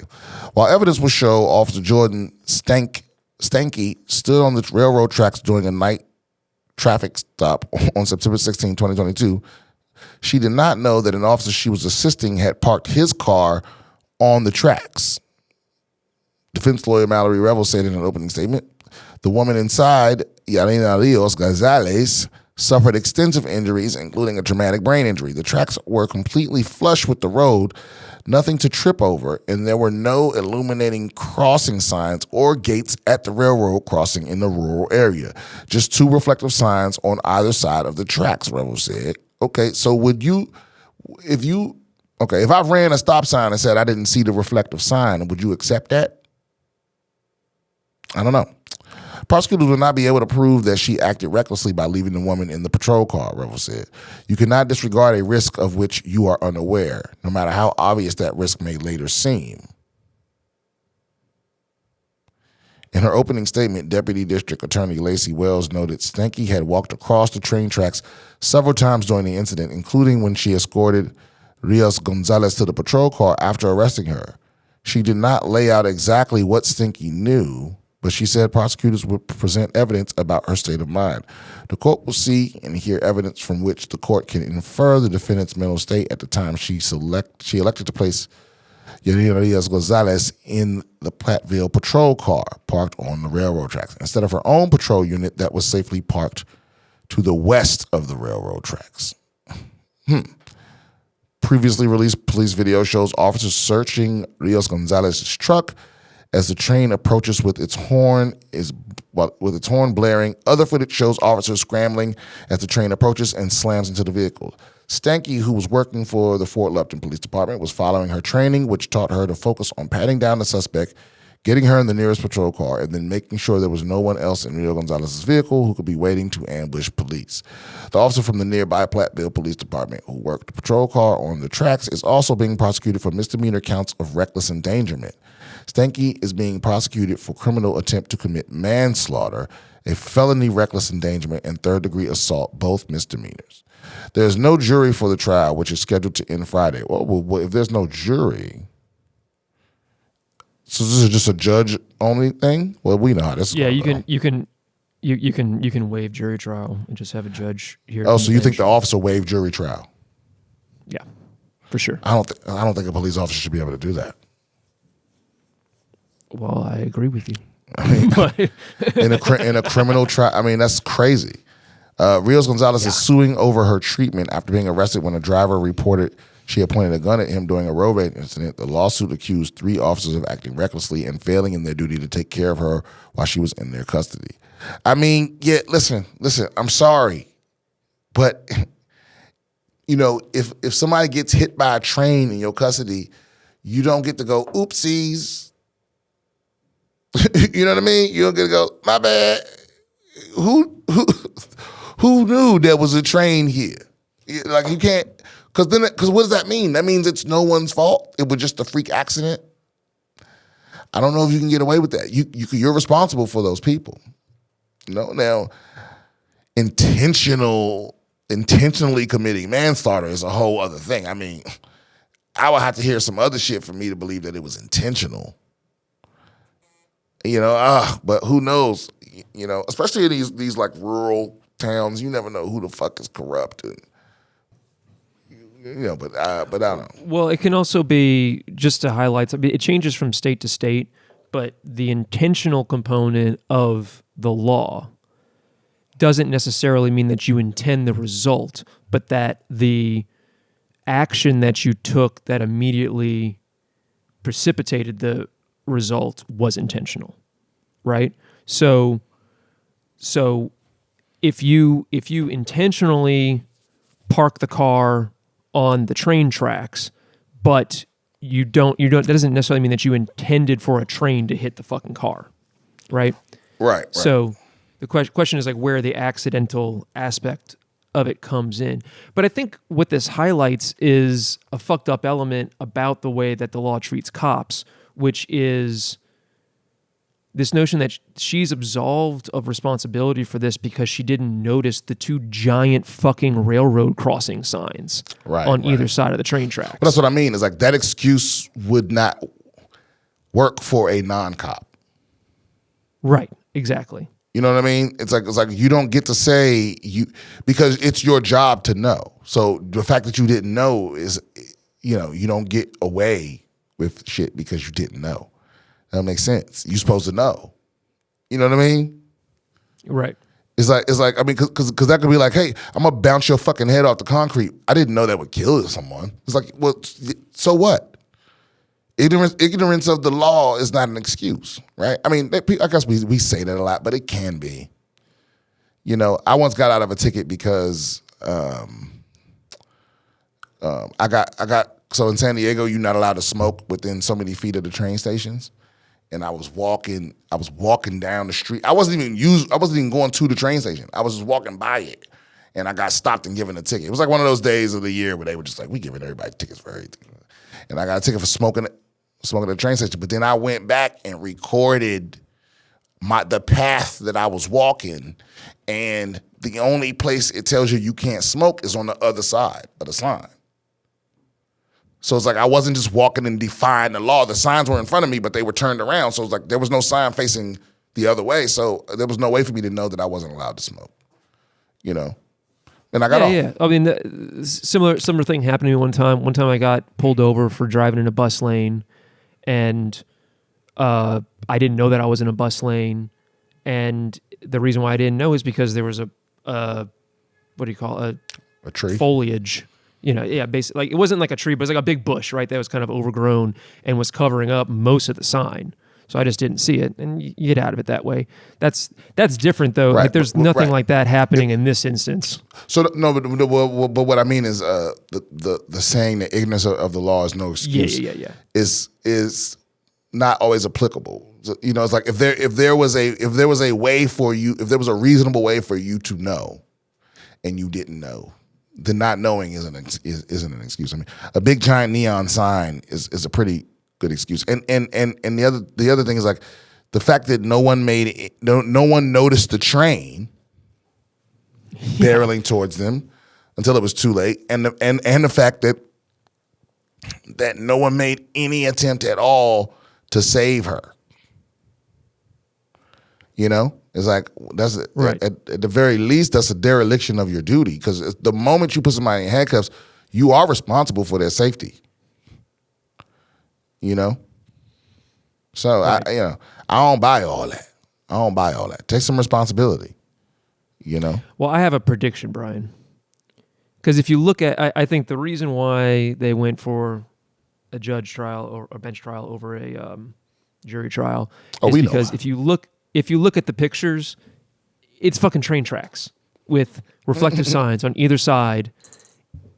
While evidence will show Officer Jordan Stanky stood on the railroad tracks during a night traffic stop on September 16, 2022, she did not know that an officer she was assisting had parked his car on the tracks. Defense lawyer Mallory Revel said in an opening statement, the woman inside, Yarina Rios Gonzalez, suffered extensive injuries, including a traumatic brain injury. The tracks were completely flush with the road, nothing to trip over, and there were no illuminating crossing signs or gates at the railroad crossing in the rural area. Just two reflective signs on either side of the tracks, Revel said. Okay, so if I ran a stop sign and said I didn't see the reflective sign, would you accept that? I don't know. Prosecutors will not be able to prove that she acted recklessly by leaving the woman in the patrol car, Revel said. You cannot disregard a risk of which you are unaware, no matter how obvious that risk may later seem. In her opening statement, Deputy District Attorney Lacey Wells noted Stanky had walked across the train tracks several times during the incident, including when she escorted Rios Gonzalez to the patrol car after arresting her. She did not lay out exactly what Stanky knew, but she said prosecutors would present evidence about her state of mind. The court will see and hear evidence from which the court can infer the defendant's mental state at the time she elected to place Yarina Rios Gonzalez in the Platteville patrol car parked on the railroad tracks instead of her own patrol unit that was safely parked to the west of the railroad tracks. Previously released police video shows officers searching Rios Gonzalez's truck as the train approaches with its horn blaring. Other footage shows officers scrambling as the train approaches and slams into the vehicle. Stanky, who was working for the Fort Lupton Police Department, was following her training, which taught her to focus on patting down the suspect, getting her in the nearest patrol car, and then making sure there was no one else in Rio Gonzalez's vehicle who could be waiting to ambush police. The officer from the nearby Platteville Police Department who worked the patrol car on the tracks is also being prosecuted for misdemeanor counts of reckless endangerment. Stanky is being prosecuted for criminal attempt to commit manslaughter, a felony reckless endangerment, and third-degree assault, both misdemeanors. There is no jury for the trial, which is scheduled to end Friday. Well, if there's no jury, so this is just a judge-only thing? Well, we know how this is. Yeah, you can waive jury trial and just have a judge here. Oh, so you think the officer waived jury trial? Yeah, for sure. I don't think a police officer should be able to do that. Well, I agree with you. I mean, in a criminal trial, I mean, that's crazy. Rios Gonzalez is suing over her treatment after being arrested when a driver reported she had pointed a gun at him during a road rage incident. The lawsuit accused 3 officers of acting recklessly and failing in their duty to take care of her while she was in their custody. I mean, yeah, listen, I'm sorry, but you know, if somebody gets hit by a train in your custody, you don't get to go, oopsies. You know what I mean? You don't get to go, my bad. Who knew there was a train here? Like, you can't, because what does that mean? That means it's no one's fault. It was just a freak accident. I don't know if you can get away with that. You're responsible for those people. You know, now intentionally committing manslaughter is a whole other thing. I mean, I would have to hear some other shit for me to believe that it was intentional. You know, but who knows? You know, especially in these like rural towns, you never know who the fuck is corrupt. And, you know, but I don't know. Well, it can also be, just to highlight, it changes from state to state, but the intentional component of the law doesn't necessarily mean that you intend the result, but that the action that you took that immediately precipitated the result was intentional, right? So if you intentionally park the car on the train tracks, but you don't, that doesn't necessarily mean that you intended for a train to hit the fucking car, right? Right. So the question is like where the accidental aspect of it comes in. But I think what this highlights is a fucked up element about the way that the law treats cops, which is this notion that she's absolved of responsibility for this because she didn't notice the 2 giant fucking railroad crossing signs on either side of the train tracks. But that's what I mean. Is like that excuse would not work for a non-cop. Right. Exactly. You know what I mean? It's like you don't get to say because it's your job to know. So the fact that you didn't know is, you know, you don't get away with shit because you didn't know. That makes sense. You're supposed to know. You know what I mean? Right. It's like I mean, because that could be like, hey, I'm gonna bounce your fucking head off the concrete. I didn't know that would kill someone. It's like, well, so what? Ignorance of the law is not an excuse, right? I mean, I guess we say that a lot, but it can be. You know, I once got out of a ticket because I got so in San Diego, you're not allowed to smoke within so many feet of the train stations. And I was walking down the street. I wasn't even going to the train station. I was just walking by it. And I got stopped and given a ticket. It was like one of those days of the year where they were just like, we giving everybody tickets for everything. And I got a ticket for smoking at the train station. But then I went back and recorded the path that I was walking. And the only place it tells you can't smoke is on the other side of the sign. So it's like I wasn't just walking and defying the law. The signs were in front of me, but they were turned around. So it's like there was no sign facing the other way. So there was no way for me to know that I wasn't allowed to smoke. You know? And I got off. Yeah. I mean, similar thing happened to me one time. One time I got pulled over for driving in a bus lane, and I didn't know that I was in a bus lane. And the reason why I didn't know is because there was a what do you call it? A tree? Foliage. You know, yeah, basically, like it wasn't like a tree, but it was like a big bush, right? That was kind of overgrown and was covering up most of the sign. So I just didn't see it, and you get out of it that way. That's different, though. Right. Like there's nothing like that happening in this instance. So no, but what I mean is the saying that ignorance of the law is no excuse. Yeah. Is not always applicable. So, you know, it's like if there was a way for you, if there was a reasonable way for you to know, and you didn't know, then not knowing isn't an excuse. I mean, a big giant neon sign is a pretty good excuse. And the other thing is like the fact that no one noticed the train barreling towards them until it was too late, and the fact that no one made any attempt at all to save her. You know? It's like that's right. At the very least, that's a dereliction of your duty, because the moment you put somebody in handcuffs, you are responsible for their safety. You know, so right. I don't buy all that. Take some responsibility. You know. Well, I have a prediction, Brian. Because if you look at, I think the reason why they went for a judge trial or a bench trial over a jury trial is because if you look at the pictures, it's fucking train tracks with reflective signs on either side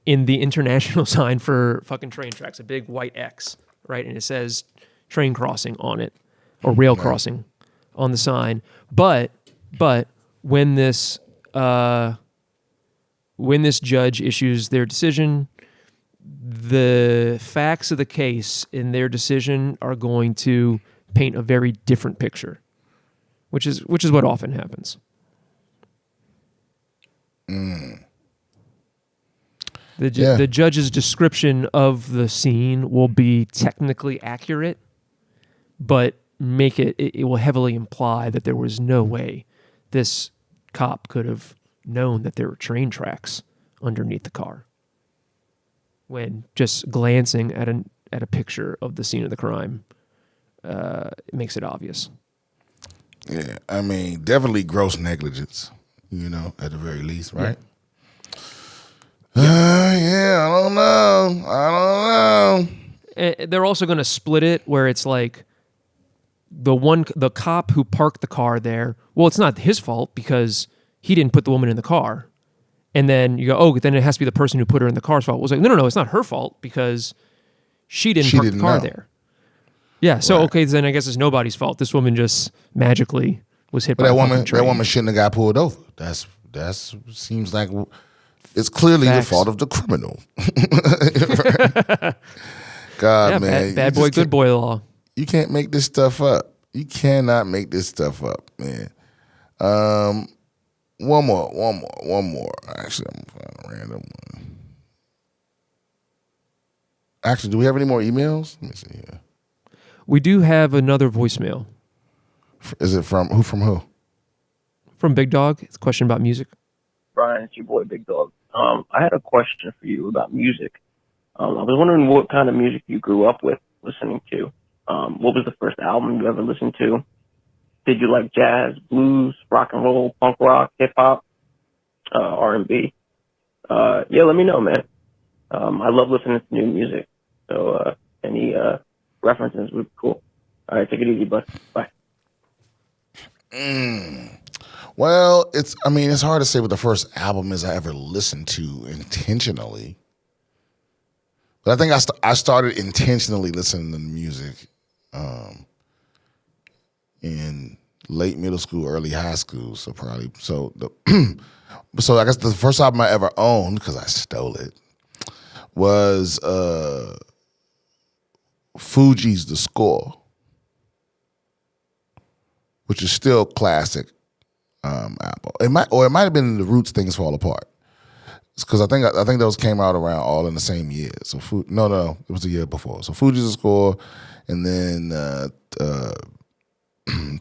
in the international sign for fucking train tracks, a big white X, right? And it says train crossing on it or rail crossing on the sign. But when this judge issues their decision, the facts of the case in their decision are going to paint a very different picture, which is what often happens. The judge's description of the scene will be technically accurate, but it will heavily imply that there was no way this cop could have known that there were train tracks underneath the car when just glancing at a picture of the scene of the crime it makes it obvious. Yeah, I mean, definitely gross negligence, at the very least, right? Yeah, I don't know. They're also going to split it where it's like the cop who parked the car there, well, it's not his fault because he didn't put the woman in the car. And then you go, oh, then it has to be the person who put her in the car's fault. It was like, no, it's not her fault because she didn't park the car there. Yeah, so right. Okay, then I guess it's nobody's fault. This woman just magically was hit by a fucking train. That woman shouldn't have got pulled over. That seems like it's clearly the fault of the criminal. God, man. Bad boy, good boy law. You can't make this stuff up. You cannot make this stuff up, man. One more. Actually, I'm finding a random one. Actually, do we have any more emails? Let me see here. We do have another voicemail. Is it from who? From Big Dog. It's a question about music. Brian, it's your boy Big Dog. I had a question for you about music. I was wondering what kind of music you grew up with listening to. What was the first album you ever listened to? Did you like jazz, blues, rock and roll, punk rock, hip hop, R&B? Yeah, let me know, man. I love listening to new music. So any references would be cool. All right, take it easy, bud. Bye. Well, it's hard to say what the first album is I ever listened to intentionally. But I think I started intentionally listening to music in late middle school, early high school. So so I guess the first album I ever owned, because I stole it, was Fugees' The Score, which is still classic album. It might have been The Roots' Things Fall Apart. Because I think those came out around all in the same year. So no, it was the year before. So Fugees' The Score, and then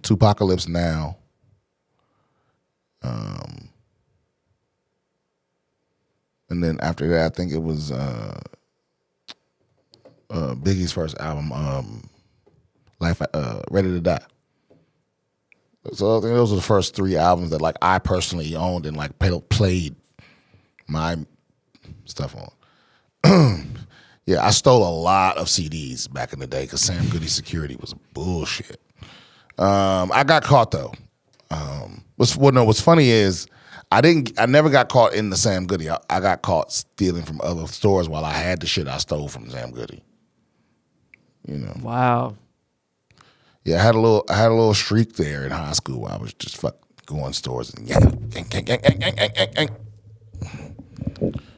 Tupacalypse Now. And then after that, I think it was Biggie's first album, Life Ready to Die. So I think those were the first three albums that I personally owned and played my stuff on. Yeah, I stole a lot of CDs back in the day because Sam Goody security was bullshit. I got caught though. What's funny is I never got caught in the Sam Goody. I got caught stealing from other stores while I had the shit I stole from Sam Goody. Wow. Yeah, I had a little streak there in high school where I was just going stores and gang.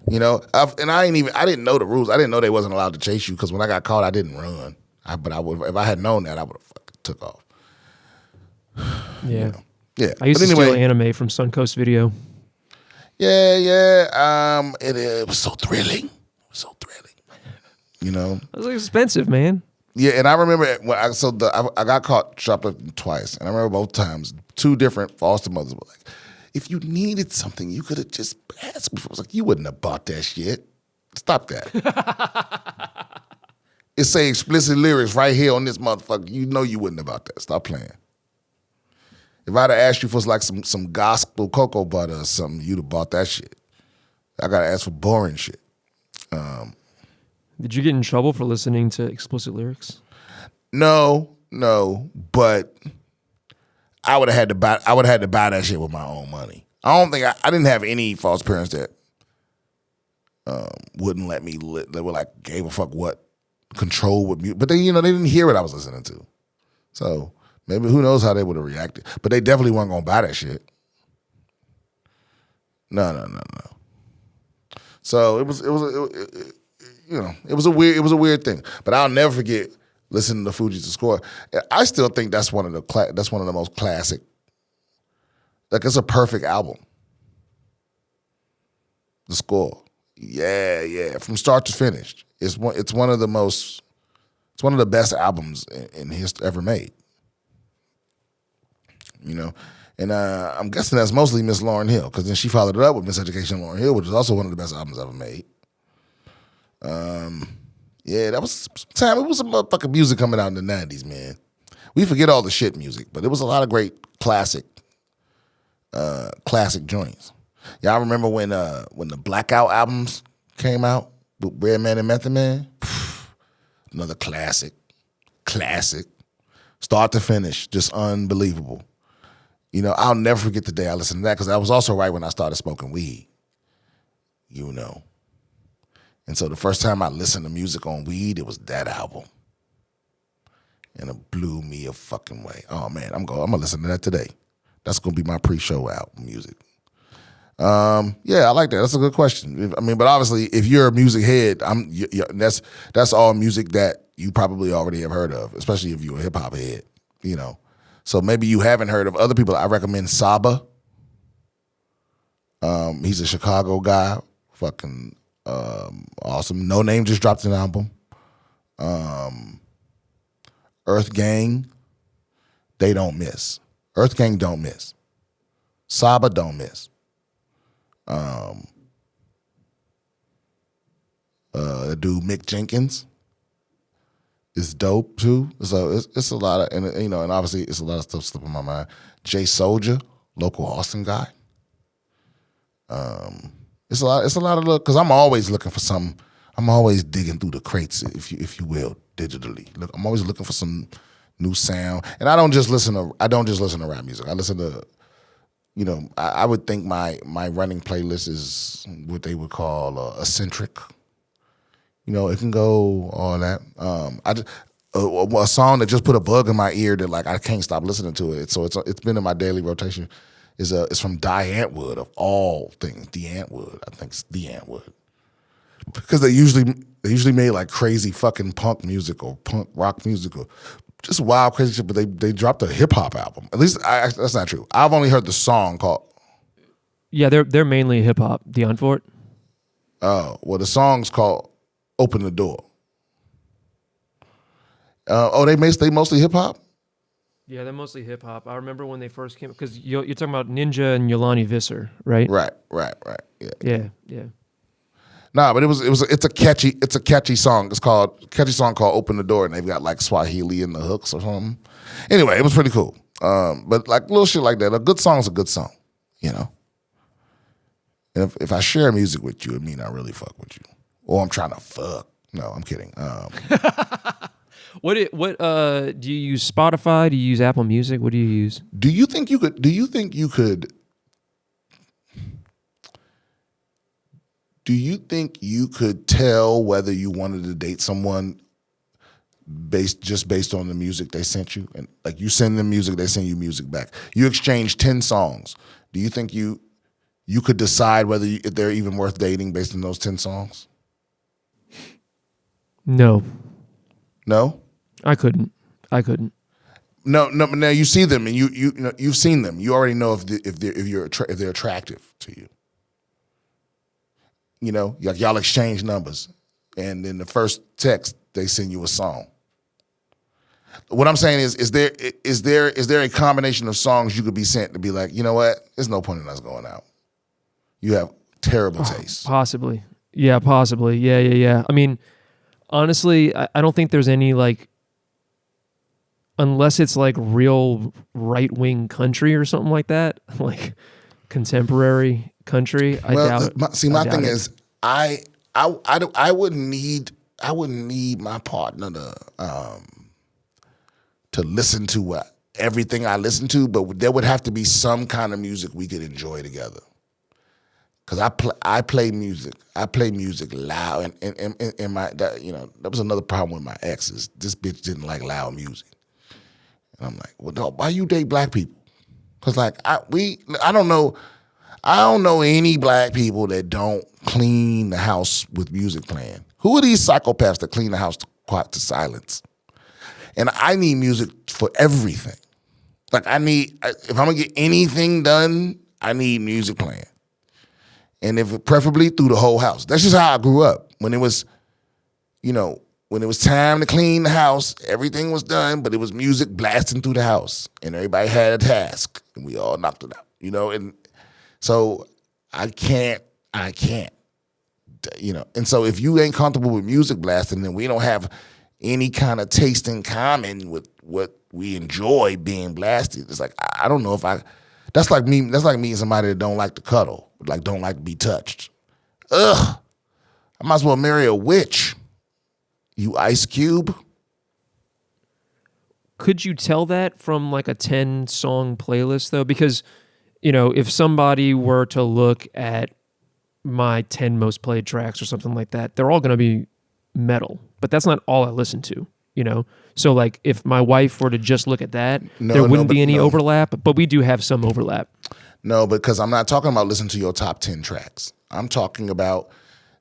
And I didn't know the rules. I didn't know they wasn't allowed to chase you because when I got caught, I didn't run. If I had known that, I would have fucking took off. Yeah. Yeah. I used to steal anime from Suncoast Video. Yeah. It was so thrilling. It was expensive, man. Yeah, and I remember I got caught shoplifting twice, and I remember both times 2 different foster mothers were like, "If you needed something, you could have just asked me." I was like, "You wouldn't have bought that shit. Stop that." It say explicit lyrics right here on this motherfucker. You know you wouldn't have bought that. Stop playing. If I'd have asked you for some gospel cocoa butter or something, you'd have bought that shit. I gotta ask for boring shit. Did you get in trouble for listening to explicit lyrics? No, but I would have had to buy. I would have had to buy that shit with my own money. I don't think I didn't have any false parents that wouldn't let me. They were like gave a fuck what control with me, but they they didn't hear what I was listening to. So maybe who knows how they would have reacted. But they definitely weren't gonna buy that shit. No. So it was a weird thing. But I'll never forget listening to Fugees' score. I still think that's one of the most classic. Like it's a perfect album. The score, yeah, from start to finish. It's one of the best albums in history ever made. And I'm guessing that's mostly Miss Lauryn Hill, because then she followed it up with Miseducation Lauryn Hill, which is also one of the best albums ever made. Yeah, that was time. It was some motherfucking music coming out in the 90s, man. We forget all the shit music, but it was a lot of great classic joints. Y'all remember when the Blackout albums came out with Redman and Method Man? Another classic, start to finish, just unbelievable. I'll never forget the day I listened to that, because that was also right when I started smoking weed. And so the first time I listened to music on weed, it was that album. And it blew me a fucking way. Oh man, I'm gonna listen to that today. That's gonna be my pre-show album music. Yeah, I like that. That's a good question. But obviously, if you're a music head, that's all music that you probably already have heard of, especially if you're a hip hop head. So maybe you haven't heard of other people. I recommend Saba. He's a Chicago guy. Fucking awesome. No Name just dropped an album. Earth Gang, they don't miss. Earth Gang don't miss. Saba don't miss. The dude Mick Jenkins is dope too. So it's a lot of, and obviously it's a lot of stuff slipping my mind. Jay Soldier, local Austin guy. It's a lot of look, because I'm always looking for some. I'm always digging through the crates, if you will, digitally. Look, I'm always looking for some new sound, and I don't just listen to rap music. I listen to, I would think my running playlist is what they would call eccentric. It can go all that. A song that just put a bug in my ear that like I can't stop listening to it. So it's been in my daily rotation. It's from Die Antwood of all things. The Antwood, I think it's The Antwood, because they usually made like crazy fucking punk music or punk rock music or just wild crazy shit. But they dropped a hip hop album. At least that's not true. I've only heard the song called. Yeah, they're mainly hip hop. The Antwoord. Oh well, the song's called Open the Door. They mostly hip hop. Yeah, they're mostly hip hop. I remember when they first came, because you're talking about Ninja and Yolani Visser, right? Right. Yeah. Nah, but it's a catchy song. It's called catchy song called Open the Door, and they've got like Swahili in the hooks or something. Anyway, it was pretty cool. But like little shit like that, a good song's a good song, And if I share music with you, it mean I really fuck with you, or I'm trying to fuck. No, I'm kidding. What do you use? Spotify? Do you use Apple Music? What do you use? Do you think you could tell whether you wanted to date someone based on the music they sent you? And like you send them music, they send you music back. You exchange 10 songs. Do you think you could decide whether if they're even worth dating based on those 10 songs? No. No? I couldn't. No. Now you see them, and you've seen them. You already know if they're attractive to you. Like y'all exchange numbers, and in the first text they send you a song. What I'm saying is there a combination of songs you could be sent to be like, you know what? There's no point in us going out. You have terrible taste. Possibly. Yeah, possibly. Yeah. I mean, honestly, I don't think there's any like, unless it's like real right-wing country or something like that, like contemporary, country. I Well, doubt. my I doubt thing it. is, I wouldn't need my partner to listen to everything I listen to, but there would have to be some kind of music we could enjoy together. Cause I play music loud, and that was another problem with my exes. This bitch didn't like loud music, and I'm like, well, dog, why you date black people? Cause like I don't know any black people that don't clean the house with music playing. Who are these psychopaths that clean the house to silence? And I need music for everything. Like if I'm gonna get anything done, I need music playing. And preferably through the whole house. That's just how I grew up. When it was time to clean the house, everything was done, but it was music blasting through the house. And everybody had a task. And we all knocked it out. And so I can't. And so if you ain't comfortable with music blasting, then we don't have any kind of taste in common with what we enjoy being blasted. It's like, I don't know if that's like meeting somebody that don't like to cuddle, like don't like to be touched. Ugh, I might as well marry a witch. You Ice Cube. Could you tell that from like a 10-song playlist though? Because, if somebody were to look at my 10 most played tracks or something like that, they're all going to be metal, but that's not all I listen to, So like if my wife were to just look at that, there wouldn't be any overlap, but we do have some overlap. No, because I'm not talking about listening to your top 10 tracks. I'm talking about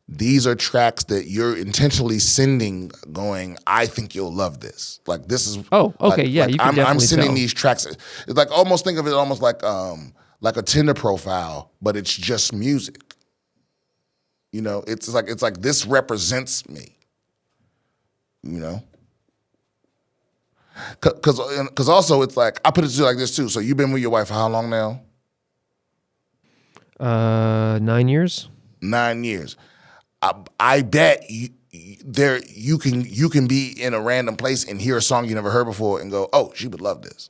these are tracks that you're intentionally sending going, I think you'll love this. Like this is Oh, okay, yeah, you can definitely I'm sending tell. these tracks. It's like think of it almost like a Tinder profile, but it's just music. It's like this represents me. Because also it's like I put it to you like this too. So you've been with your wife for how long now? 9 years. 9 years. I bet you can be in a random place and hear a song you never heard before and go, oh, she would love this.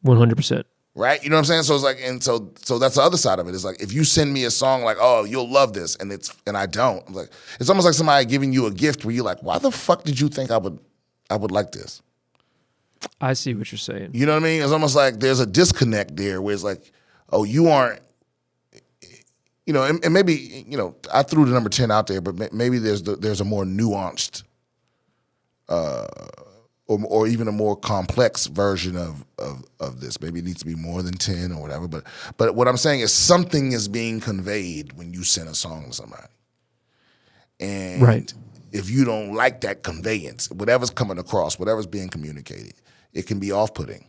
100%. Right? You know what I'm saying? So it's like, and so that's the other side of it. It's like if you send me a song like, oh, you'll love this, and I don't. I'm like, it's almost like somebody giving you a gift where you're like, why the fuck did you think I would like this? I see what you're saying. You know what I mean? It's almost like there's a disconnect there where it's like, oh, you aren't, and maybe, I threw the number 10 out there, but maybe there's a more nuanced or even a more complex version of this. Maybe it needs to be more than 10 or whatever. But what I'm saying is something is being conveyed when you send a song to somebody. And right. If you don't like that conveyance, whatever's coming across, whatever's being communicated, it can be off-putting.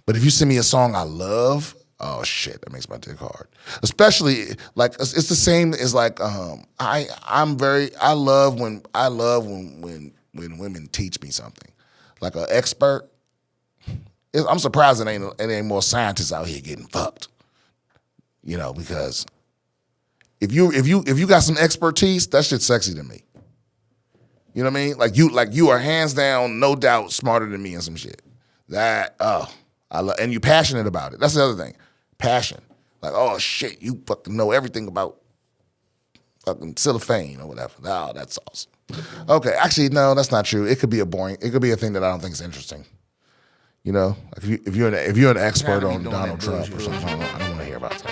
But if you send me a song I love, oh shit, that makes my dick hard. Especially like it's the same as like I love when women teach me something. Like an expert. I'm surprised it ain't more scientists out here getting fucked. Because if you got some expertise, that shit's sexy to me. You know what I mean? Like you are hands down, no doubt, smarter than me in some shit. That I love, and you're passionate about it. That's the other thing, passion. Like, oh shit, you fucking know everything about fucking cellophane or whatever. Oh, that's awesome. Okay, actually, no, that's not true. It could be a thing that I don't think is interesting. Like if you're an expert on Donald Trump or something, I don't want to hear about that.